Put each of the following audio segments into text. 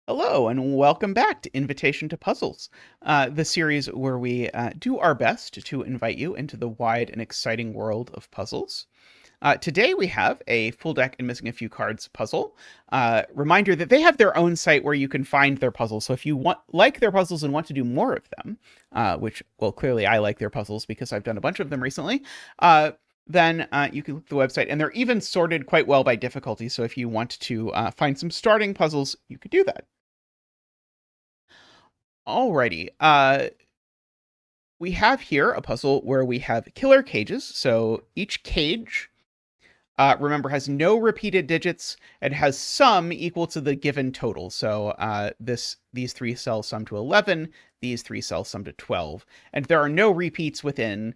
Hello, and welcome back to Invitation to Puzzles, the series where we do our best to invite you into the wide and exciting world of puzzles. Today we have a full deck and missing a few cards puzzle. Reminder that they have their own site where you can find their puzzles. So if you like their puzzles and want to do more of them, which, well, clearly I like their puzzles because I've done a bunch of them recently, then you can look at the website, and they're even sorted quite well by difficulty. So if you want to find some starting puzzles, you could do that. Alrighty. We have here a puzzle where we have killer cages. So each cage, remember, has no repeated digits and has sum equal to the given total. So these three cells sum to 11, these three cells sum to 12. And there are no repeats within,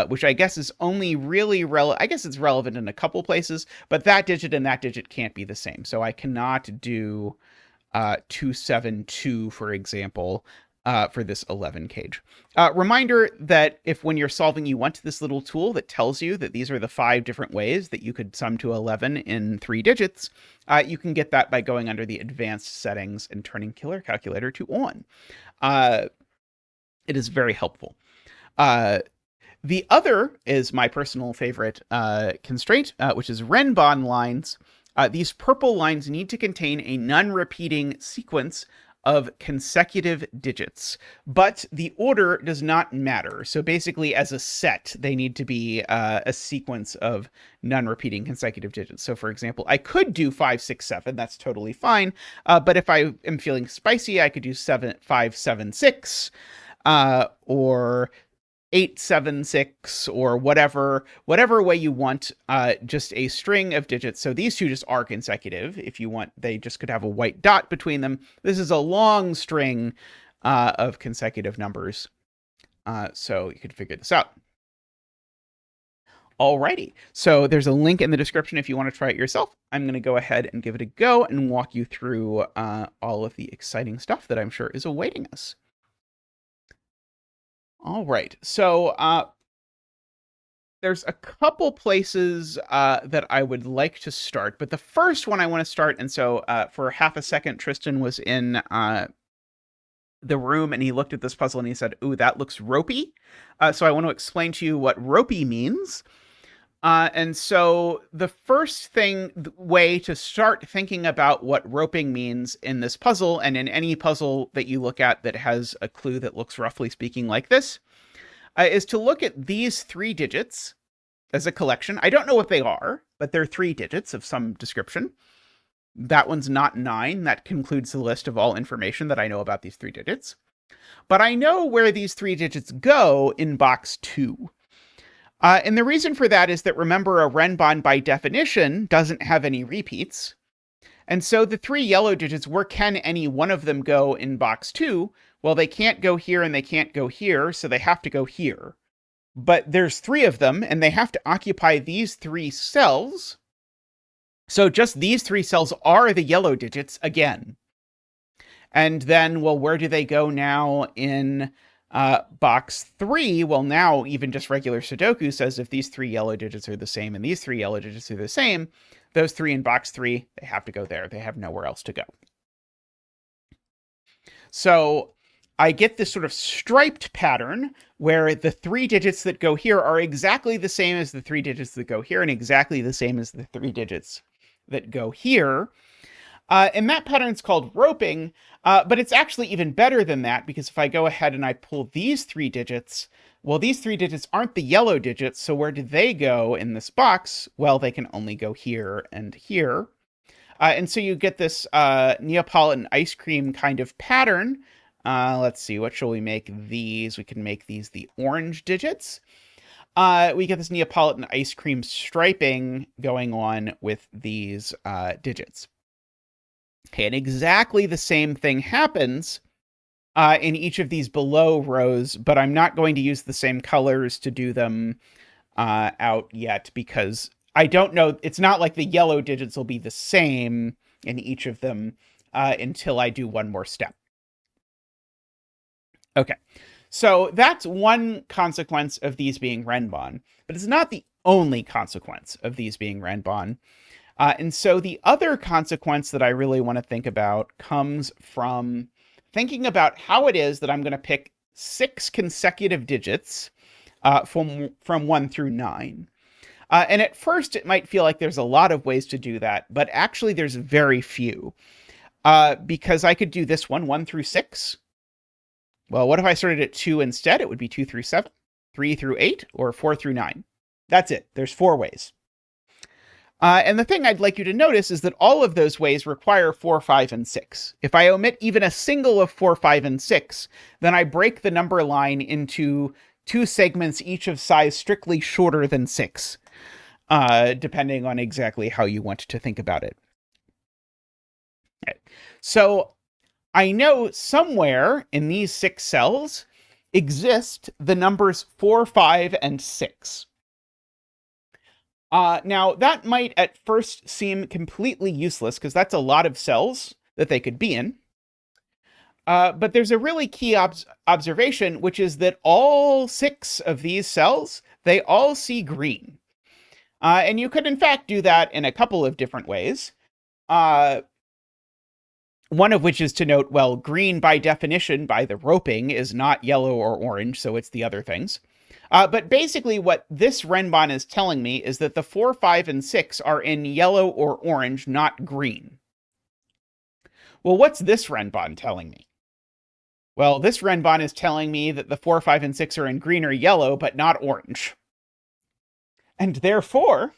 which I guess is only really I guess it's relevant in a couple places, but that digit and that digit can't be the same. So I cannot do 272, for example, for this 11 cage. Reminder that if when you're solving, you want this little tool that tells you that these are the 5 different ways that you could sum to 11 in 3 digits, you can get that by going under the advanced settings and turning Killer Calculator to on. It is very helpful. The other is my personal favorite constraint, which is Renban lines. These purple lines need to contain a non-repeating sequence of consecutive digits, but the order does not matter. So basically, as a set, they need to be a sequence of non-repeating consecutive digits. So for example, I could do 5, 6, 7. That's totally fine. But if I am feeling spicy, I could do 7, 5, 7, 6, or 876, or whatever way you want, just a string of digits. So these two just are consecutive. If you want, they just could have a white dot between them. This is a long string of consecutive numbers. So you could figure this out. Alrighty, so there's a link in the description if you want to try it yourself. I'm going to go ahead and give it a go and walk you through all of the exciting stuff that I'm sure is awaiting us. All right, so there's a couple places that I would like to start, but the first one I want to start, and so for half a second, Tristan was in the room and he looked at this puzzle and he said, "Ooh, that looks ropey." So I want to explain to you what ropey means. And so the first way to start thinking about what roping means in this puzzle, and in any puzzle that you look at that has a clue that looks roughly speaking like this, is to look at these 3 digits as a collection. I don't know what they are, but they're 3 digits of some description. That one's not 9. That concludes the list of all information that I know about these 3 digits. But I know where these 3 digits go in box 2. And the reason for that is that, remember, a Renban by definition doesn't have any repeats. And so the 3 yellow digits, where can any one of them go in box 2? Well, they can't go here and they can't go here, so they have to go here. But there's 3 of them, and they have to occupy these 3 cells. So just these 3 cells are the yellow digits again. And then, well, where do they go now in box 3? Well, now even just regular Sudoku says if these 3 yellow digits are the same and these 3 yellow digits are the same, those 3 in box 3, they have to go there. They have nowhere else to go. So I get this sort of striped pattern where the 3 digits that go here are exactly the same as the 3 digits that go here and exactly the same as the 3 digits that go here. And that pattern's called roping, but it's actually even better than that, because if I go ahead and I pull these 3 digits, well, these 3 digits aren't the yellow digits, so where do they go in this box? Well, they can only go here and here. And so you get this Neapolitan ice cream kind of pattern. Let's see, what shall we make these? We can make these the orange digits. We get this Neapolitan ice cream striping going on with these digits. Okay, and exactly the same thing happens in each of these below rows, but I'm not going to use the same colors to do them out yet, because I don't know. It's not like the yellow digits will be the same in each of them until I do one more step. Okay, so that's one consequence of these being Renban, but it's not the only consequence of these being Renban. And so the other consequence that I really want to think about comes from thinking about how it is that I'm going to pick 6 consecutive digits from 1 through 9. And at first, it might feel like there's a lot of ways to do that, but actually there's very few. Because I could do this one, 1 through 6. Well, what if I started at 2 instead? It would be 2 through 7, 3 through 8, or 4 through 9. That's it. There's 4 ways. And the thing I'd like you to notice is that all of those ways require 4, 5, and 6. If I omit even a single of 4, 5, and 6, then I break the number line into 2 segments, each of size strictly shorter than 6, depending on exactly how you want to think about it. Okay. So I know somewhere in these 6 cells exist the numbers 4, 5, and 6. Now, that might at first seem completely useless because that's a lot of cells that they could be in. But there's a really key observation, which is that all 6 of these cells, they all see green. And you could, in fact, do that in a couple of different ways. One of which is to note, well, green by definition, by the roping, is not yellow or orange, so it's the other things. But basically what this Renban is telling me is that the 4, 5, and 6 are in yellow or orange, not green. Well, what's this Renban telling me? Well, this Renban is telling me that the 4, 5, and 6 are in green or yellow, but not orange. And therefore,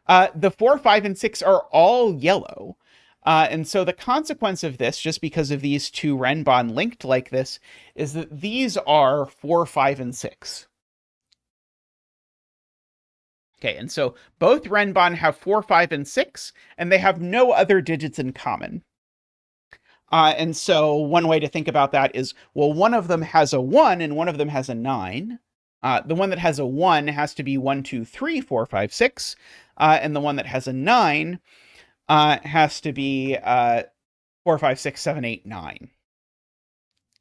the 4, 5, and 6 are all yellow. And so the consequence of this, just because of these 2 Renban linked like this, is that these are 4, 5, and 6. Okay, and so both Renban have 4, 5, and 6, and they have no other digits in common. And so one way to think about that is, well, one of them has a 1 and one of them has a 9. The one that has a 1 has to be 1, 2, 3, 4, 5, 6. And the one that has a 9 has to be 4, 5, 6, 7, 8, 9.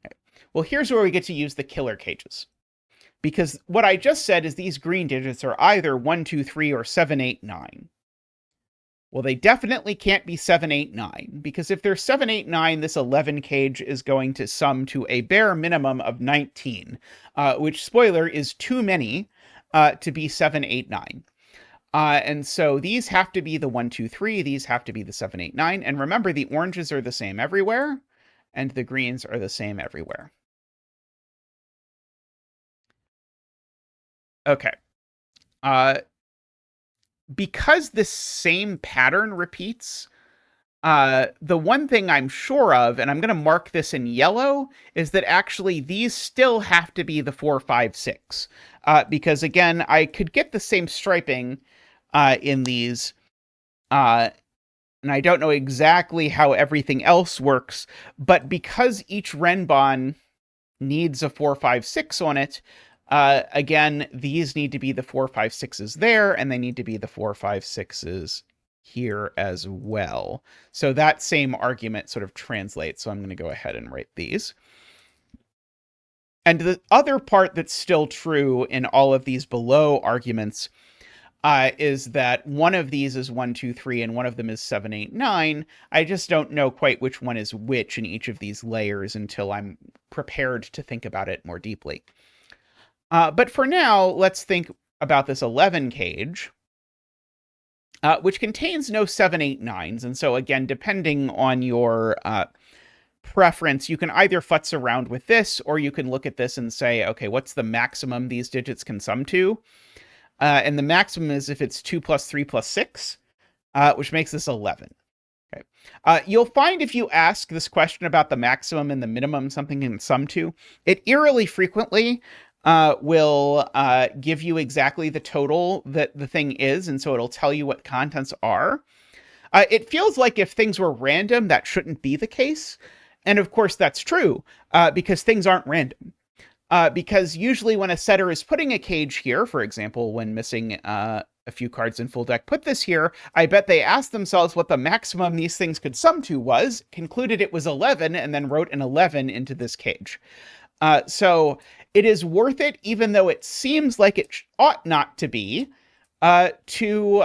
Okay. Well, here's where we get to use the killer cages. Because what I just said is these green digits are either 1, 2, 3, or 7, 8, 9. Well, they definitely can't be 7, 8, 9, because if they're 7, 8, 9, this 11 cage is going to sum to a bare minimum of 19, which, spoiler, is too many to be 7, 8, 9. And so these have to be the 1, 2, 3, these have to be the 7, 8, 9, and remember, the oranges are the same everywhere, and the greens are the same everywhere. Okay. Because this same pattern repeats, the one thing I'm sure of, and I'm going to mark this in yellow, is that actually these still have to be the 4, 5, 6. Because again, I could get the same striping in these, and I don't know exactly how everything else works, but because each Renban needs a 4, 5, 6 on it, again, these need to be the 4, 5, 6s there, and they need to be the 4, 5, 6s here as well. So that same argument sort of translates. So I'm going to go ahead and write these. And the other part that's still true in all of these below arguments is that one of these is 1, 2, 3, and one of them is 7, 8, 9. I just don't know quite which one is which in each of these layers until I'm prepared to think about it more deeply. But for now, let's think about this 11 cage, which contains no 7, 8, 9s. And so again, depending on your preference, you can either futz around with this, or you can look at this and say, okay, what's the maximum these digits can sum to? And the maximum is if it's 2 plus 3 plus 6, which makes this 11. Okay. You'll find if you ask this question about the maximum and the minimum something can sum to, it eerily frequently will give you exactly the total that the thing is, and so it'll tell you what contents are. It feels like if things were random, that shouldn't be the case. And of course, that's true, because things aren't random. Because usually when a setter is putting a cage here, for example, when missing a few cards in FullDeck, put this here, I bet they asked themselves what the maximum these things could sum to was, concluded it was 11, and then wrote an 11 into this cage. So it is worth it, even though it seems like it ought not to be, to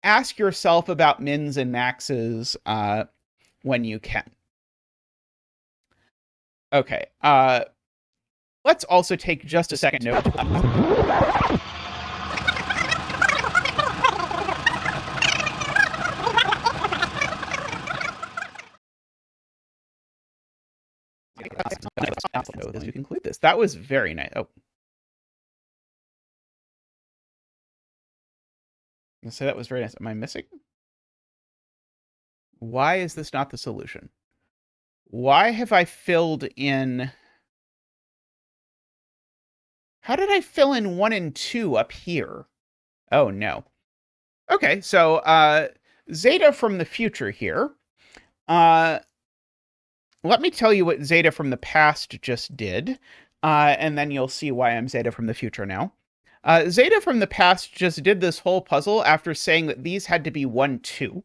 ask yourself about mins and maxes when you can. Okay. Let's also take just a second note. As you conclude this, that was very nice. Oh, I say that was very nice. Am I missing? Why is this not the solution? Why have I filled in? How did I fill in 1 and 2 up here? Oh no. Okay, so Zeta from the future here. Let me tell you what Zeta from the past just did, and then you'll see why I'm Zeta from the future now. Zeta from the past just did this whole puzzle after saying that these had to be 1, 2.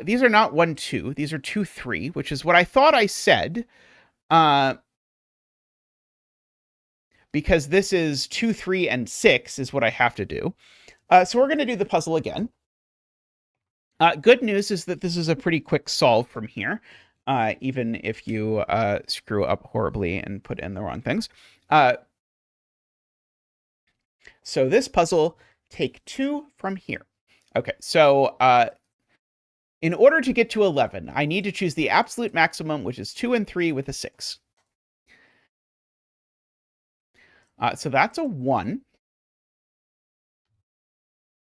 These are not 1, 2. These are 2, 3, which is what I thought I said. Because this is 2, 3, and 6 is what I have to do. So we're going to do the puzzle again. Good news is that this is a pretty quick solve from here, even if you screw up horribly and put in the wrong things. So this puzzle, take 2 from here. Okay, so in order to get to 11, I need to choose the absolute maximum, which is 2 and 3 with a 6. So that's a 1.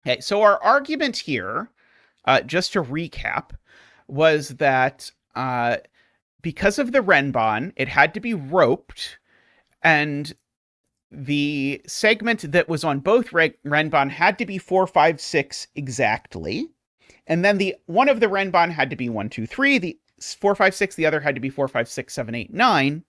Okay, so our argument here, just to recap, was that because of the Renban, it had to be roped, and the segment that was on both Renban had to be 4, 5, 6 exactly. And then one of the Renban had to be 1, 2, 3, the 4, 5, 6, the other had to be 4, 5, 6, 7, 8, 9.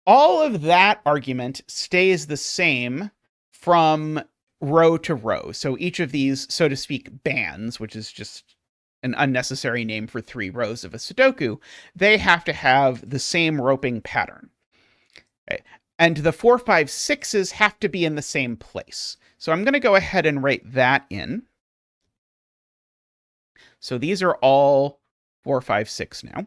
All of that argument stays the same from row to row. So each of these, so to speak, bands, which is just an unnecessary name for 3 rows of a Sudoku, they have to have the same roping pattern. Okay. And the 4, 5, 6s have to be in the same place. So I'm going to go ahead and write that in. So these are all 4, 5, 6 now.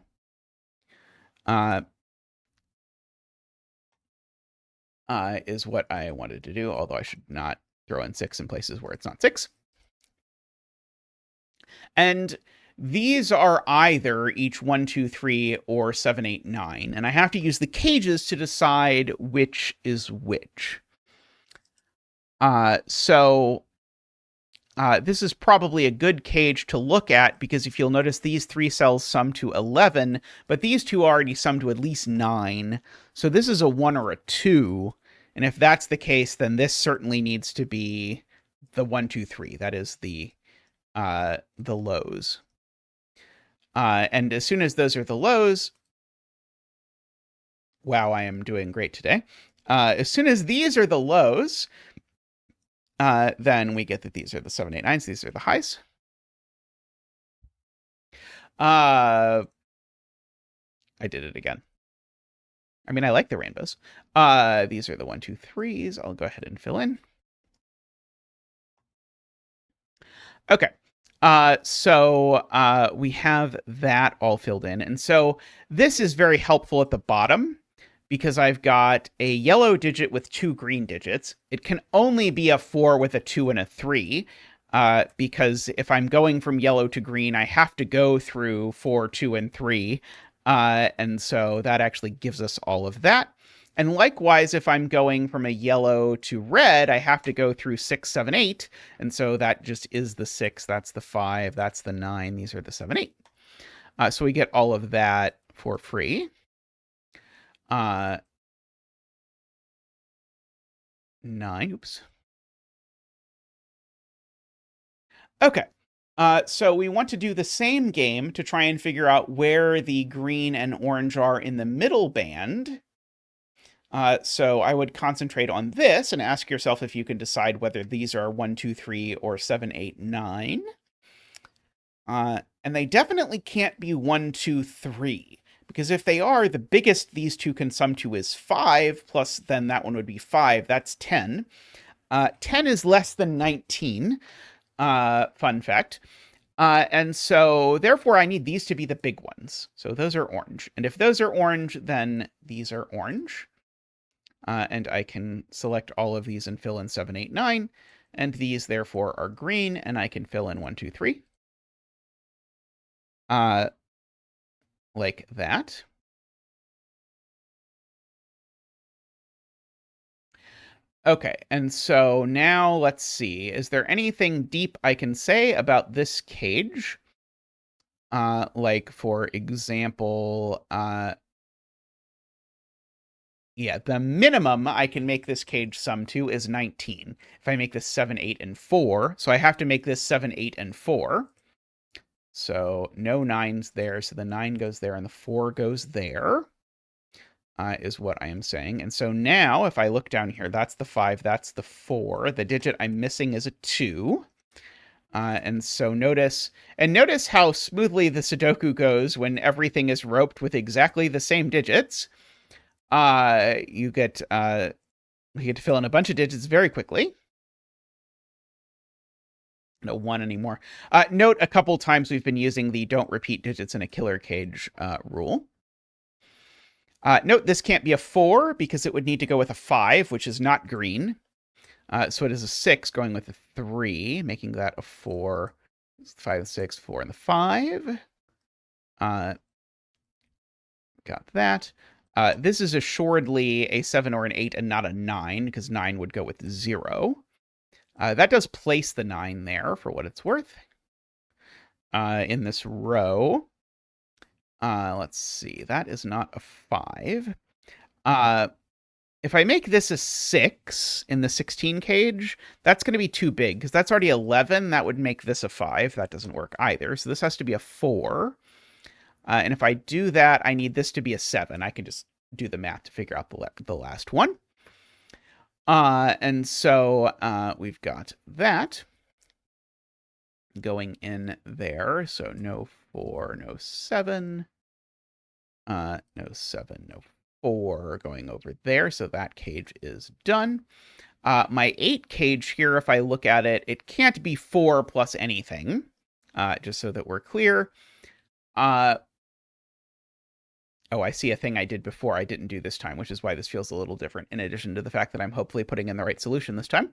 Is what I wanted to do, although I should not throw in 6 in places where it's not 6. And these are either each 1, 2, 3, or 7, 8, 9. And I have to use the cages to decide which is which. So this is probably a good cage to look at, because if you'll notice, these 3 cells sum to 11, but these 2 already sum to at least 9. So this is a 1 or a 2. And if that's the case, then this certainly needs to be the 1, 2, 3. That is the lows. And as soon as those are the lows, wow, I am doing great today. As soon as these are the lows, then we get that these are the 7, 8, 9s. These are the highs. I did it again. I mean, I like the rainbows. These are the 1, 2, 3s. I'll go ahead and fill in. Okay. So we have that all filled in. And so this is very helpful at the bottom, because I've got a yellow digit with 2 green digits. It can only be a 4 with a 2 and a 3, because if I'm going from yellow to green, I have to go through 4, 2, and 3. And so that actually gives us all of that. And likewise, if I'm going from a yellow to red, I have to go through 6, 7, 8. And so that just is the 6, that's the 5, that's the 9, these are the 7, 8. So we get all of that for free. 9, oops. Okay. So we want to do the same game to try and figure out where the green and orange are in the middle band. So I would concentrate on this and ask yourself if you can decide whether these are 1, 2, 3 or 7, 8, 9. And they definitely can't be 1, 2, 3. Because if they are, the biggest these two can sum to is 5, plus then that one would be 5. That's 10. 10 is less than 19. Fun fact. And so therefore I need these to be the big ones. So those are orange. And if those are orange, then these are orange. And I can select all of these and fill in 7, 8, 9. And these therefore are green, and I can fill in 1, 2, 3. Like that. Okay, and so now let's see. Is there anything deep I can say about this cage? Like, for example, yeah, the minimum I can make this cage sum to is 19. If I make this 7, 8, and 4, so I have to make this 7, 8, and 4. So no 9's there, so the 9 goes there and the 4 goes there. Is what I am saying. And so now, if I look down here, that's the 5, that's the 4. The digit I'm missing is a 2. And so notice how smoothly the Sudoku goes when everything is roped with exactly the same digits. You get to fill in a bunch of digits very quickly. No 1 anymore. Note a couple times we've been using the don't repeat digits in a killer cage rule. Note this can't be a 4 because it would need to go with a 5, which is not green. So it is a 6 going with a 3, making that a 4. 5, 6, 4, and the 5. Got that. This is assuredly a 7 or an 8 and not a 9, because 9 would go with 0. That does place the 9 there, for what it's worth. In this row. Let's see. That is not a 5. If I make this a 6 in the 16 cage, that's going to be too big, because that's already 11. That would make this a 5. That doesn't work either. So this has to be a 4. And if I do that, I need this to be a 7. I can just do the math to figure out the last one. And so we've got that going in there. So no 4, no 7. No 7, no 4 going over there. So that cage is done. My 8 cage here, if I look at it, it can't be 4 plus anything. Just so that we're clear. Oh, I see a thing I did before I didn't do this time, which is why this feels a little different, in addition to the fact that I'm hopefully putting in the right solution this time.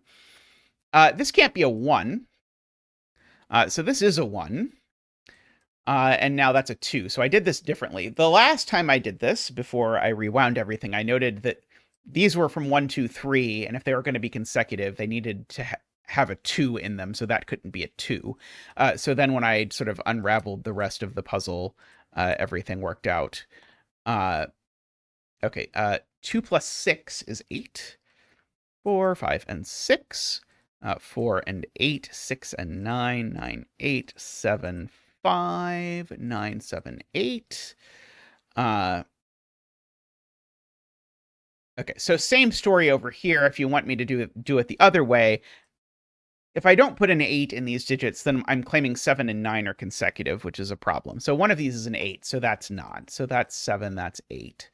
This can't be a 1. So this is a 1. And now that's a 2. So I did this differently. The last time I did this, before I rewound everything, I noted that these were from 1, 2, 3, and if they were going to be consecutive, they needed to have a 2 in them, so that couldn't be a 2. So then when I sort of unraveled the rest of the puzzle, everything worked out. Okay, 2 plus 6 is 8. 4, 5, and 6. 4 and 8, 6 and 9, 9, 8, 7, 5, 9, 7, 8. Okay, so same story over here. If you want me to do it the other way, if I don't put an 8 in these digits, then I'm claiming 7 and 9 are consecutive, which is a problem. So one of these is an 8, so that's not. So that's 7, that's 8.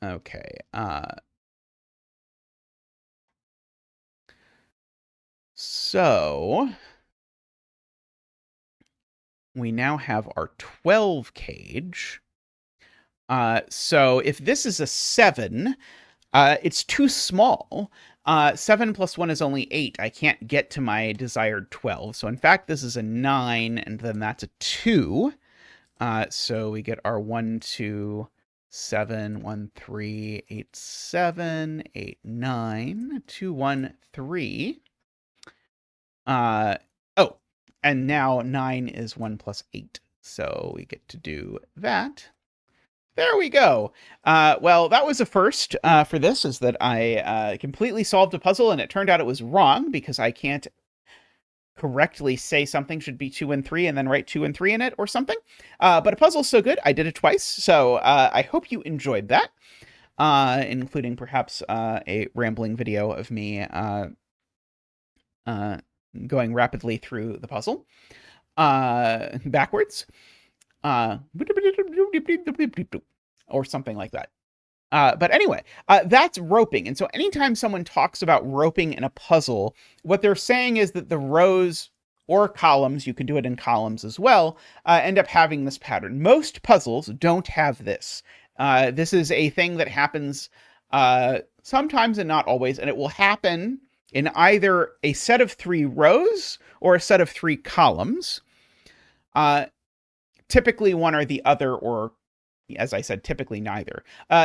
Okay. So we now have our 12 cage. So if this is a 7, it's too small. 7 plus 1 is only 8. I can't get to my desired 12. So in fact, this is a 9, and then that's a 2. So we get our 1, 2, 7, 1, 3, 8, 7, 8, 9, 2, 1, 3. Oh, and now 9 is 1 plus 8. So we get to do that. There we go. Well, that was a first for this, is that I completely solved a puzzle, and it turned out it was wrong because I can't correctly say something should be 2 and 3 and then write 2 and 3 in it or something. But a puzzle's so good, I did it twice. So I hope you enjoyed that, including perhaps a rambling video of me going rapidly through the puzzle backwards. Or something like that. But anyway, that's roping. And so anytime someone talks about roping in a puzzle, what they're saying is that the rows or columns, you can do it in columns as well, end up having this pattern. Most puzzles don't have this. This is a thing that happens sometimes and not always, and it will happen in either a set of 3 rows or a set of 3 columns. Typically one or the other, or as I said, typically neither.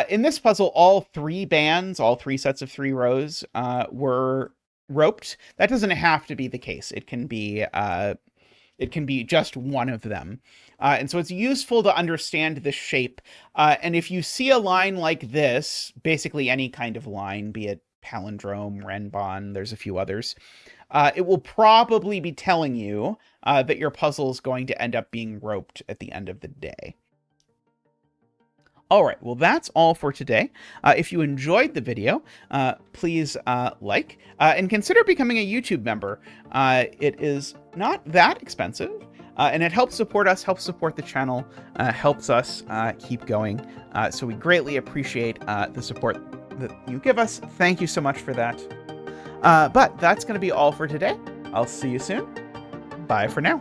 In this puzzle, all 3 bands, all 3 sets of 3 rows were roped. That doesn't have to be the case. It can be just one of them. And so it's useful to understand the shape. And if you see a line like this, basically any kind of line, be it palindrome, Renban, there's a few others, it will probably be telling you that your puzzle is going to end up being roped at the end of the day. All right, well, that's all for today. If you enjoyed the video, please like and consider becoming a YouTube member. It is not that expensive, and it helps support us, helps support the channel, helps us keep going. So we greatly appreciate the support that you give us. Thank you so much for that. But that's going to be all for today. I'll see you soon. Bye for now.